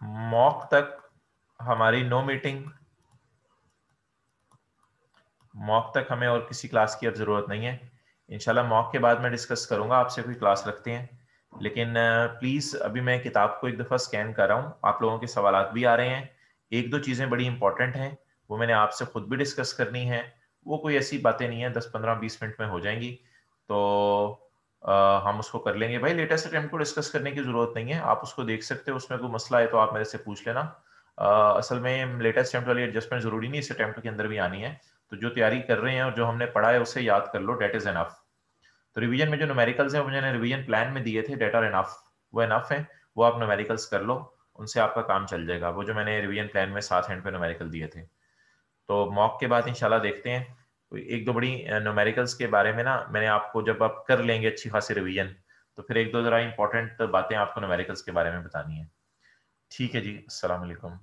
मॉक तक हमारी नो मीटिंग, मॉक तक हमें और किसी क्लास की अब जरूरत नहीं है। इंशाल्लाह मॉक के बाद मैं डिस्कस करूंगा आपसे, कोई क्लास रखते हैं। लेकिन प्लीज अभी मैं किताब को एक दफा स्कैन कर रहा हूँ, आप लोगों के सवालात भी आ रहे हैं। एक दो चीजें बड़ी इंपॉर्टेंट हैं, वो मैंने आपसे खुद भी डिस्कस करनी है। वो कोई ऐसी बातें नहीं है, 10-15-20 मिनट में हो जाएंगी, तो हम उसको कर लेंगे। भाई लेटेस्ट अटेम्प्ट को डिस्कस करने की जरूरत नहीं है, आप उसको देख सकते हो, उसमें कोई मसला है तो आप मेरे से पूछ लेना। असल में लेटेस्ट अटेम्प्ट वाली एडजस्टमेंट जरूरी नहीं इस अटेम्प्ट के अंदर भी आनी है। तो जो तैयारी कर रहे हैं और जो हमने पढ़ा है उसे याद कर लो, डेट इज एनफ। तो रिवीजन में जो न्यूमेरिकल्स हैं वो मैंने रिवीजन प्लान में दिए थे, डेट आर एनफ, वो इनफ है, वो आप न्यूमेरिकल्स कर लो, उनसे आपका काम चल जाएगा। वो जो मैंने रिवीजन प्लान में 7 हैंड पे न्यूमेरिकल दिए थे। तो मॉक के बाद इंशाल्लाह देखते हैं कोई एक दो बड़ी न्यूमेरिकल्स के बारे में ना, मैंने आपको जब आप कर लेंगे अच्छी खासी रिवीजन, तो फिर एक दो जरा इंपॉर्टेंट बातें आपको न्यूमेरिकल्स के बारे में बतानी है। ठीक है जी, अस्सलाम वालेकुम।